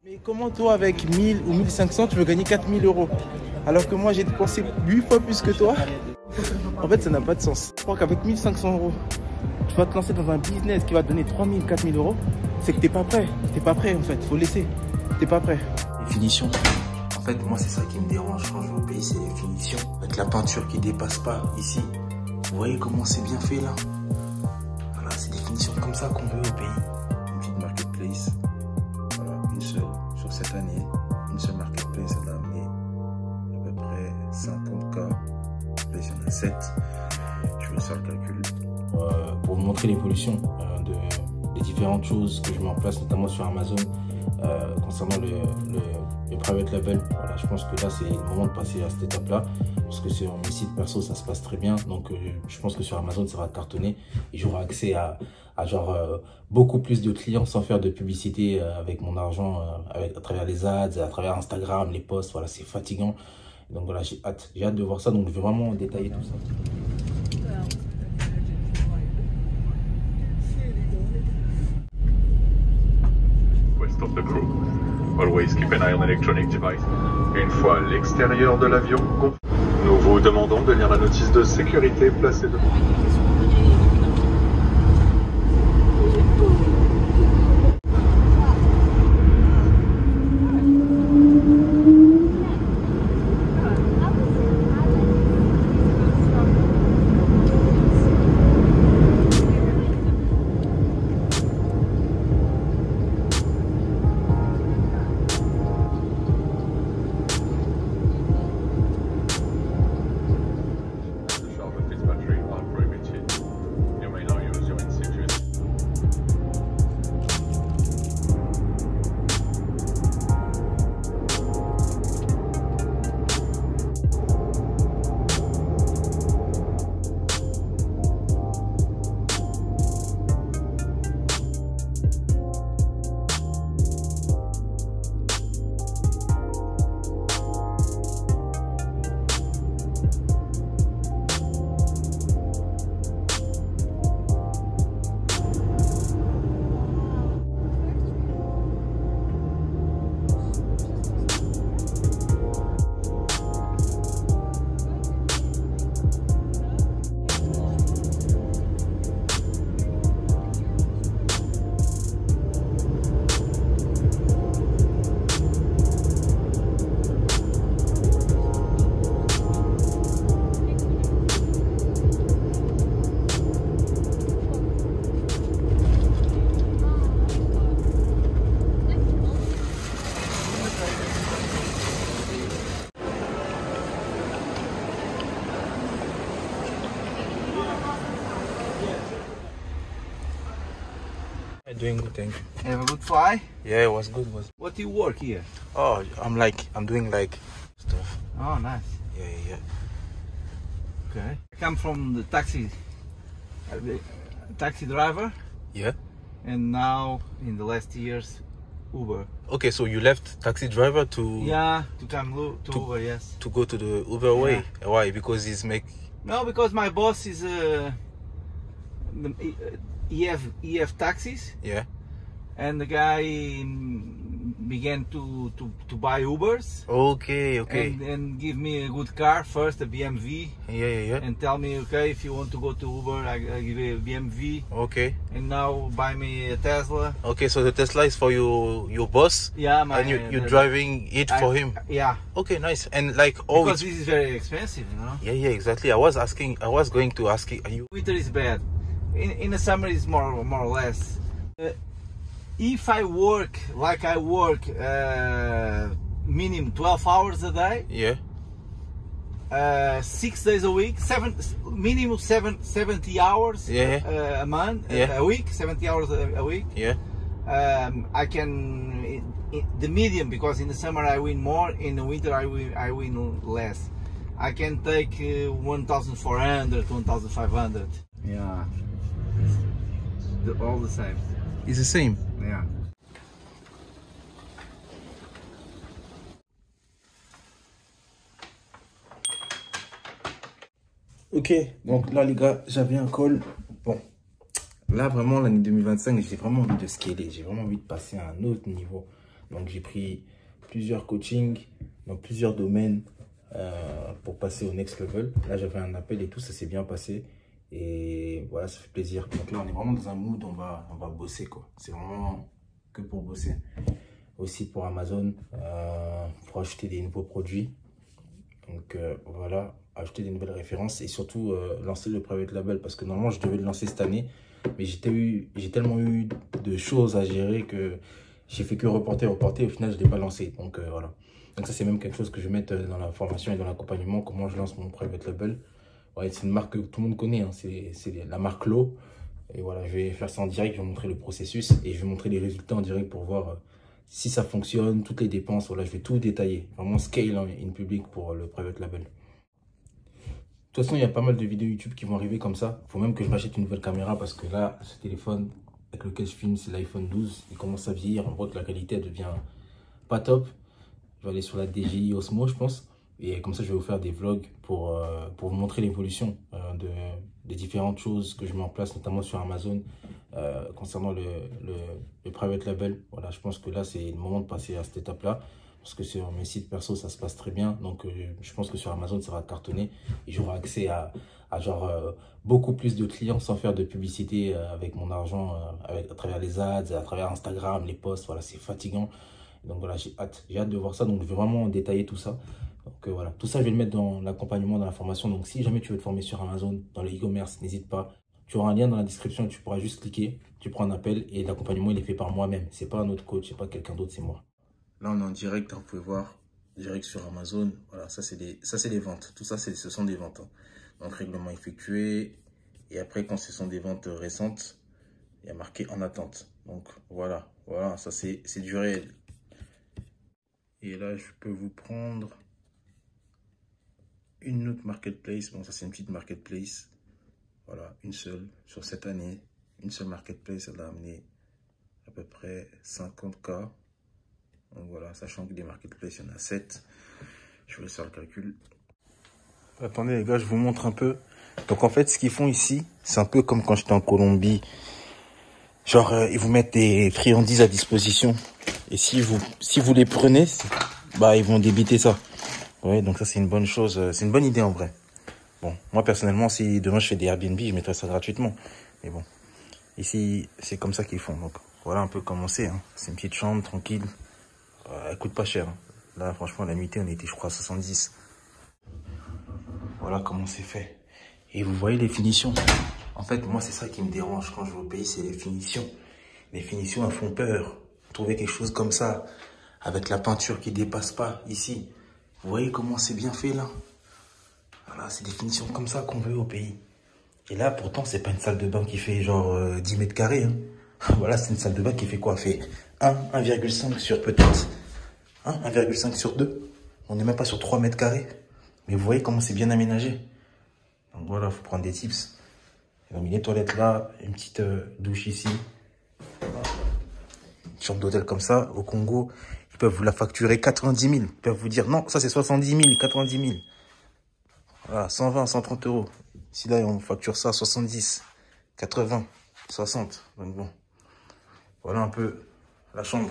Mais comment toi, avec 1000 ou 1500, tu veux gagner 4000 euros? Alors que moi, j'ai dépensé 8 fois plus que toi. En fait, ça n'a pas de sens. Je crois qu'avec 1500 euros, tu vas te lancer dans un business qui va te donner 3000, 4000 euros. C'est que t'es pas prêt. T'es pas prêt, en fait. Faut laisser. T'es pas prêt. Les finitions. En fait, moi, c'est ça qui me dérange quand je vais au pays, c'est les finitions. Avec la peinture qui dépasse pas ici. Vous voyez comment c'est bien fait, là? Voilà, c'est des finitions comme ça qu'on veut au pays. Une petite marketplace. Voilà, une seule sur cette année. Une seule marketplace, elle a amené à peu près 50K. Là, il y en a 7. Je fais ça le calcul. Pour vous montrer l'évolution des différentes choses que je mets en place, notamment sur Amazon, concernant le private label. Voilà, je pense que là, c'est le moment de passer à cette étape-là. Parce que sur mes sites perso, ça se passe très bien. Donc, je pense que sur Amazon, ça va cartonner. Et j'aurai accès à genre beaucoup plus de clients sans faire de publicité avec mon argent, à travers les ads, à travers Instagram, les posts. Voilà, c'est fatigant. Donc voilà, j'ai hâte de voir ça. Donc, je vais vraiment détailler tout ça. Of the crew. Always keep an eye on electronic device. Une fois à l'extérieur de l'avion, nous vous demandons de lire la notice de sécurité placée devant. Doing good, thank you. Have a good fly? Yeah, it was good. What do you work here? Oh, I'm doing like stuff. Oh, nice. Yeah. Okay. I come from the taxi driver. Yeah. And now, in the last years, Uber. Okay, so you left taxi driver to to come to Uber, yes. To go to the Uber way. Why? Because No, because my boss is he have taxis. Yeah. And the guy began to buy Ubers. Okay. And give me a good car first, a BMW. Yeah. And tell me, okay, if you want to go to Uber, I give you a BMW. Okay. And now buy me a Tesla. Okay, so the Tesla is for your boss. Yeah, and you're driving it for him. Yeah. Okay, nice. And like because this is very expensive, you know. Yeah, exactly. I was going to ask you. Winter is bad. In the summer it's more or less. If I work like I work minimum 12 hours a day. Yeah. 6 days a week, minimum 70 hours a month, a week, 70 hours a week. Yeah. I can the medium, because in the summer I win more, in the winter I win less. I can take 1,400, 1,500. Yeah. All the same. It's the same. Yeah. Ok, donc là les gars, j'avais un call. Bon, là vraiment l'année 2025, j'ai vraiment envie de scaler, j'ai vraiment envie de passer à un autre niveau. Donc j'ai pris plusieurs coachings dans plusieurs domaines pour passer au next level. Là j'avais un appel et tout, ça s'est bien passé. Et voilà, ça fait plaisir. Donc là on est vraiment dans un mood, on va bosser quoi. C'est vraiment que pour bosser. Aussi pour Amazon, pour acheter des nouveaux produits. Donc voilà, acheter des nouvelles références et surtout lancer le private label parce que normalement je devais le lancer cette année. Mais j'ai tellement eu de choses à gérer que j'ai fait que reporter. Au final, je ne l'ai pas lancé. Donc voilà. Donc ça, c'est même quelque chose que je vais mettre dans la formation et dans l'accompagnement. Comment je lance mon private label. Ouais, c'est une marque que tout le monde connaît. Hein. C'est la marque Low. Et voilà, je vais faire ça en direct. Je vais montrer le processus et je vais montrer les résultats en direct pour voir si ça fonctionne, toutes les dépenses. Voilà, je vais tout détailler. Vraiment scale in public pour le private label. De toute façon, il y a pas mal de vidéos YouTube qui vont arriver comme ça. Il faut même que je m'achète une nouvelle caméra parce que là, ce téléphone avec lequel je filme, c'est l'iPhone 12. Il commence à vieillir. On voit que la qualité elle devient pas top. Je vais aller sur la DJI Osmo, je pense. Et comme ça, je vais vous faire des vlogs pour vous montrer l'évolution des différentes choses que je mets en place, notamment sur Amazon, concernant le private label. Voilà, je pense que là, c'est le moment de passer à cette étape-là. Parce que sur mes sites perso, ça se passe très bien. Donc, je pense que sur Amazon, ça va cartonner. Et j'aurai accès à beaucoup plus de clients sans faire de publicité avec mon argent, à travers les ads, à travers Instagram, les posts. Voilà, c'est fatigant. Donc, voilà, j'ai hâte de voir ça. Donc, je vais vraiment détailler tout ça. Donc, voilà, tout ça, je vais le mettre dans l'accompagnement, dans la formation. Donc, si jamais tu veux te former sur Amazon, dans le e-commerce, n'hésite pas. Tu auras un lien dans la description. Tu pourras juste cliquer. Tu prends un appel et l'accompagnement, il est fait par moi-même. C'est pas un autre coach, c'est pas quelqu'un d'autre, c'est moi. Là, on est en direct, hein, vous pouvez voir, direct sur Amazon. Voilà, ça, c'est des ventes. Tout ça, ce sont des ventes. Hein. Donc, règlement effectué. Et après, quand ce sont des ventes récentes, il y a marqué en attente. Donc, voilà, ça, c'est du réel. Et là, je peux vous prendre une autre marketplace. Bon, ça, c'est une petite marketplace. Voilà, une seule sur cette année. Une seule marketplace, elle a amené à peu près 50K. Donc voilà, sachant que des marketplaces, il y en a 7. Je vais laisser faire le calcul. Attendez les gars, je vous montre un peu. Donc en fait, ce qu'ils font ici, c'est un peu comme quand j'étais en Colombie. Genre, ils vous mettent des friandises à disposition. Et si vous les prenez, bah ils vont débiter ça. Ouais, donc ça c'est une bonne chose. C'est une bonne idée en vrai. Bon, moi personnellement, si demain je fais des Airbnb, je mettrai ça gratuitement. Mais bon, ici, c'est comme ça qu'ils font. Donc voilà un peu comment c'est. Hein. C'est une petite chambre tranquille. Elle coûte pas cher. Hein. Là, franchement, la nuitée, on était, je crois, à 70. Voilà comment c'est fait. Et vous voyez les finitions. En fait, moi, c'est ça qui me dérange quand je vais au pays, c'est les finitions. Les finitions, elles font peur. Trouver quelque chose comme ça, avec la peinture qui dépasse pas ici. Vous voyez comment c'est bien fait, là? Voilà, c'est des finitions comme ça qu'on veut au pays. Et là, pourtant, c'est pas une salle de bain qui fait genre 10 mètres carrés. Hein. Voilà, c'est une salle de bain qui fait quoi? Fait 1,5 sur peut-être 1,5 sur 2. On n'est même pas sur 3 mètres carrés. Mais vous voyez comment c'est bien aménagé. Donc voilà, il faut prendre des tips. Ils ont mis les toilettes là, une petite douche ici. Une chambre d'hôtel comme ça. Au Congo, ils peuvent vous la facturer 90 000. Ils peuvent vous dire non, ça c'est 70 000, 90 000. Voilà, 120, 130 euros. Ici là, on facture ça 70, 80, 60. Donc bon, voilà un peu la chambre.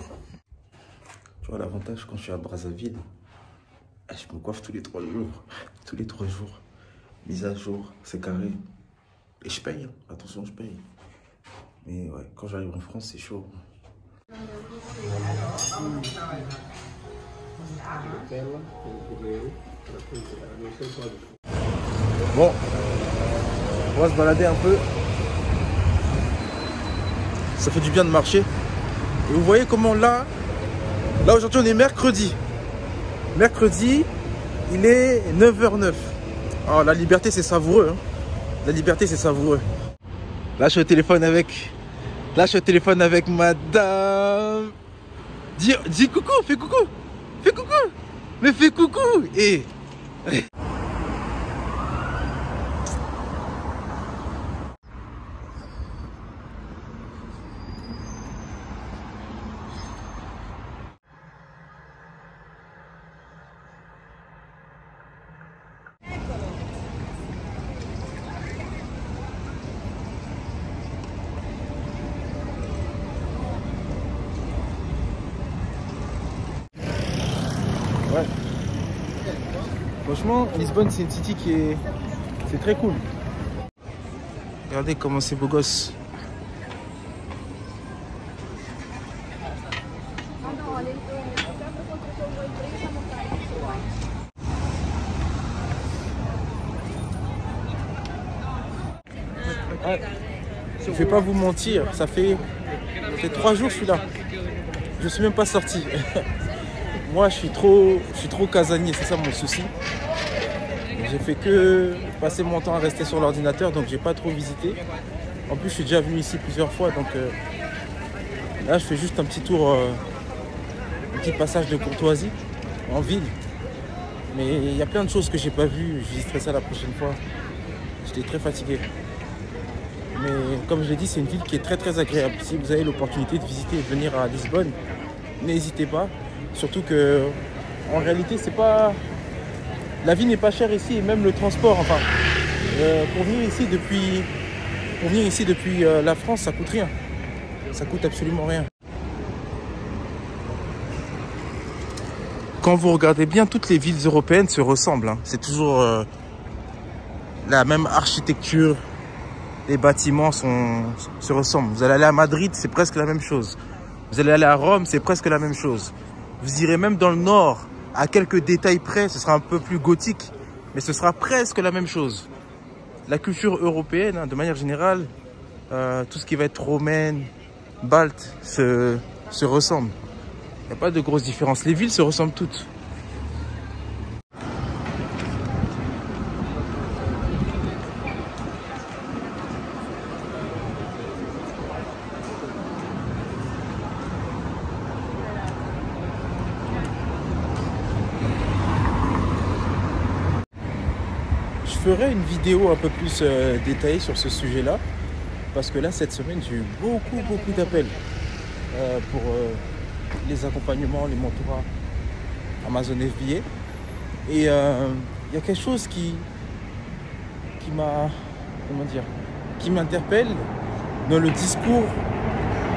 Tu vois l'avantage quand je suis à Brazzaville, je me coiffe tous les 3 jours. Tous les 3 jours. Mise à jour, c'est carré. Et je paye, hein. Attention, je paye. Mais ouais, quand j'arrive en France, c'est chaud. Bon, on va se balader un peu. Ça fait du bien de marcher. Et vous voyez comment là aujourd'hui on est mercredi. Mercredi, il est 9h09. Oh, la liberté c'est savoureux. Hein. La liberté c'est savoureux. Là je suis au téléphone avec madame. Dis coucou, fais coucou. Fais coucou. Mais fais coucou. Et Ouais. Franchement, Lisbonne, c'est une city qui est... C'est très cool. Regardez comment c'est beau gosse. Ouais. Je vais pas vous mentir, ça fait 3 jours que je suis là. Je suis même pas sorti. Moi, je suis trop casanier, c'est ça mon souci. J'ai fait que passer mon temps à rester sur l'ordinateur, donc j'ai pas trop visité. En plus, je suis déjà venu ici plusieurs fois, donc là, je fais juste un petit tour, un petit passage de courtoisie en ville. Mais il y a plein de choses que j'ai pas vues. Je visiterai ça la prochaine fois. J'étais très fatigué. Mais comme je l'ai dit, c'est une ville qui est très agréable. Si vous avez l'opportunité de visiter et de venir à Lisbonne, n'hésitez pas. Surtout que en réalité, c'est pas... La vie n'est pas chère ici, et même le transport. Enfin, pour venir ici depuis la France, ça coûte rien. Ça coûte absolument rien. Quand vous regardez bien, toutes les villes européennes se ressemblent. Hein. C'est toujours la même architecture. Les bâtiments se ressemblent. Vous allez aller à Madrid, c'est presque la même chose. Vous allez aller à Rome, c'est presque la même chose. Vous irez même dans le nord, à quelques détails près, ce sera un peu plus gothique, mais ce sera presque la même chose. La culture européenne, hein, de manière générale, tout ce qui va être romaine, balte, se ressemble. Il n'y a pas de grosse différence. Les villes se ressemblent toutes. Je ferai une vidéo un peu plus détaillée sur ce sujet-là, parce que là, cette semaine, j'ai eu beaucoup d'appels pour les accompagnements, les mentorats Amazon FBA. Et il y a quelque chose qui m'interpelle dans le discours,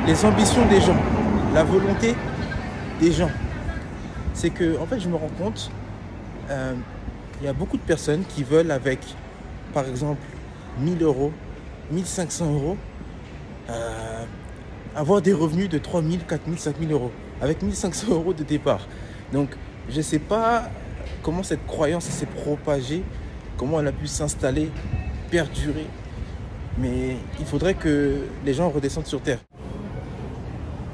les ambitions des gens, la volonté des gens. C'est que, en fait, je me rends compte, il y a beaucoup de personnes qui veulent, avec, par exemple, 1000 €, 1500 €, avoir des revenus de 3000, 4000, 5000 €, avec 1500 € de départ. Donc, je ne sais pas comment cette croyance s'est propagée, comment elle a pu s'installer, perdurer, mais il faudrait que les gens redescendent sur terre.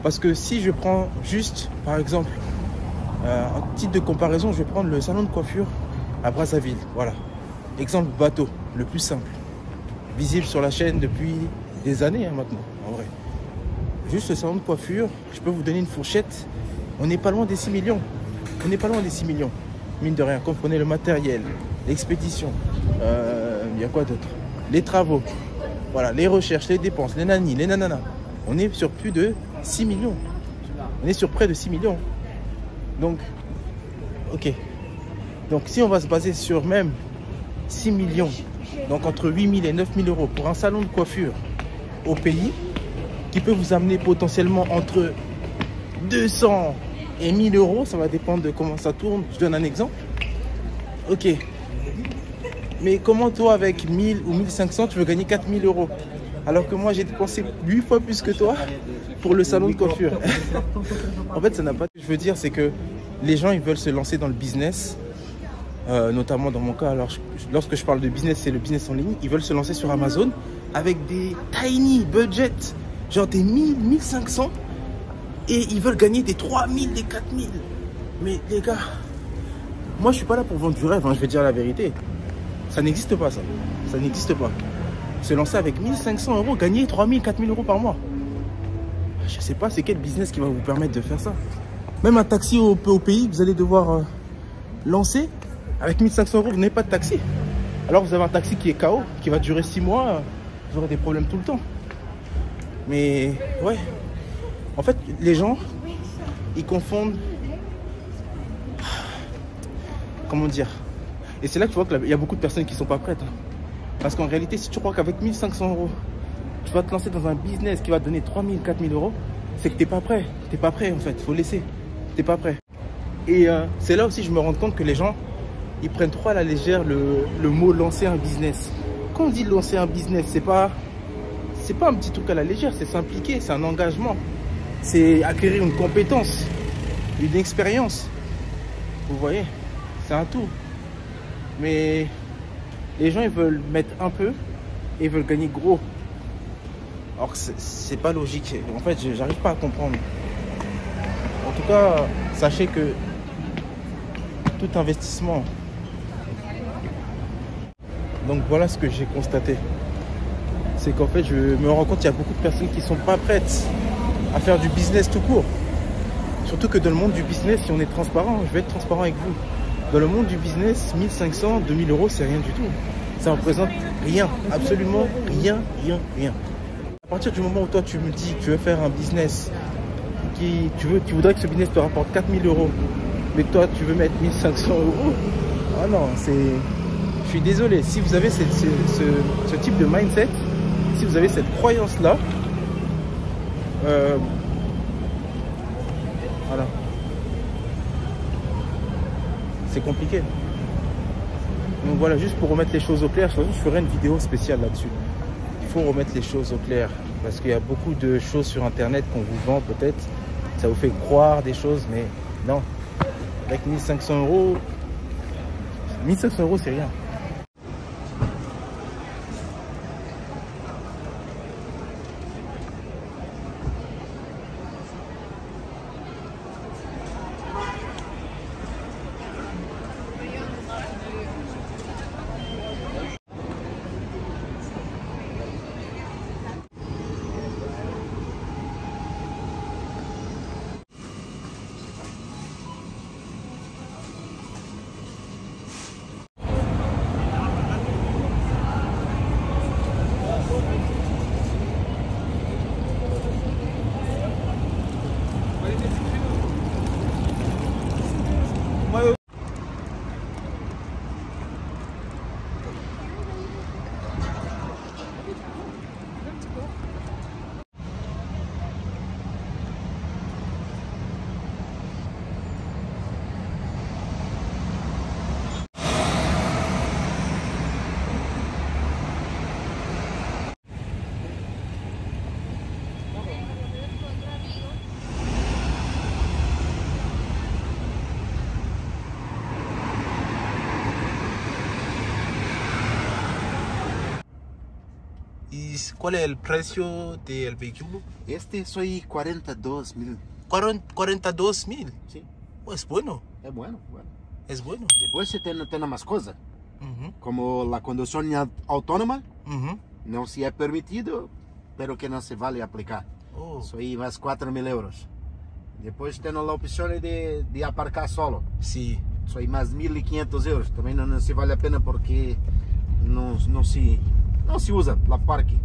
Parce que si je prends juste, par exemple, en titre de comparaison, je vais prendre le salon de coiffure à Brazzaville, voilà. Exemple bateau, le plus simple. Visible sur la chaîne depuis des années hein, maintenant, en vrai. Juste le salon de coiffure, je peux vous donner une fourchette. On n'est pas loin des 6 millions. On n'est pas loin des 6 millions. Mine de rien, comprenez le matériel, l'expédition, il y a quoi d'autre? Les travaux, voilà, les recherches, les dépenses, les nanis, les nananas. On est sur plus de 6 millions. On est sur près de 6 millions. Donc, ok. Donc si on va se baser sur même 6 millions, donc entre 8 000 et 9 000 € pour un salon de coiffure au pays, qui peut vous amener potentiellement entre 200 et 1000 €, ça va dépendre de comment ça tourne. Je donne un exemple. Ok. Mais comment toi, avec 1000 ou 1500, tu veux gagner 4000 €? Alors que moi, j'ai dépensé 8 fois plus que toi pour le salon de coiffure. En fait, ça n'a pas... Ce que je veux dire, c'est que les gens, ils veulent se lancer dans le business. Notamment dans mon cas, alors lorsque je parle de business, c'est le business en ligne. Ils veulent se lancer sur Amazon avec des tiny budgets, genre des 1000, 1500, et ils veulent gagner des 3000, des 4000. Mais les gars, moi je suis pas là pour vendre du rêve, hein, je vais dire la vérité. Ça n'existe pas, ça. Ça n'existe pas. Se lancer avec 1500 €, gagner 3000, 4000 € par mois. Je sais pas c'est quel business qui va vous permettre de faire ça. Même un taxi au pays, vous allez devoir lancer. Avec 1500 €, vous n'avez pas de taxi. Alors vous avez un taxi qui est KO, qui va durer 6 mois, vous aurez des problèmes tout le temps. Mais ouais, en fait, les gens, ils confondent, comment dire, et c'est là que tu vois qu'il y a beaucoup de personnes qui ne sont pas prêtes. Parce qu'en réalité, si tu crois qu'avec 1500 €, tu vas te lancer dans un business qui va te donner 3000, 4000 €, c'est que tu n'es pas prêt. Tu n'es pas prêt en fait, il faut laisser. Tu n'es pas prêt. Et c'est là aussi que je me rends compte que les gens, ils prennent trop à la légère le mot lancer un business. Quand on dit lancer un business, c'est pas un petit truc à la légère, c'est s'impliquer, c'est un engagement. C'est acquérir une compétence, une expérience. Vous voyez, c'est un tout. Mais les gens, ils veulent mettre un peu et ils veulent gagner gros. Alors que c'est pas logique. En fait, j'arrive pas à comprendre. En tout cas, sachez que tout investissement. Donc voilà ce que j'ai constaté. C'est qu'en fait, je me rends compte qu'il y a beaucoup de personnes qui sont pas prêtes à faire du business tout court. Surtout que dans le monde du business, si on est transparent, je vais être transparent avec vous. Dans le monde du business, 1500, 2000 euros, c'est rien du tout. Ça représente rien, absolument rien. À partir du moment où toi, tu me dis que tu veux faire un business, tu voudrais que ce business te rapporte 4000 euros, mais que toi, tu veux mettre 1500 euros, ah non, je suis désolé. Si vous avez ce type de mindset, si vous avez cette croyance-là, voilà. C'est compliqué. Donc voilà, juste pour remettre les choses au clair, je ferai une vidéo spéciale là-dessus. Il faut remettre les choses au clair. Parce qu'il y a beaucoup de choses sur Internet qu'on vous vend peut-être. Ça vous fait croire des choses, mais non. Avec 1500 euros, 1500 euros, c'est rien. ¿Cuál es el precio del vehículo? Este soy 42.000. 42.000. Sí. Oh, es bueno. Es bueno, bueno. Es bueno. Después se tiene más cosas. Como la conducción autónoma, no se ha permitido, pero que no se vale aplicar. Oh. Soy más 4.000 euros. Después tengo la opción de aparcar solo. Sí. Soy más 1.500 euros. También no se vale la pena porque no se usa la parque.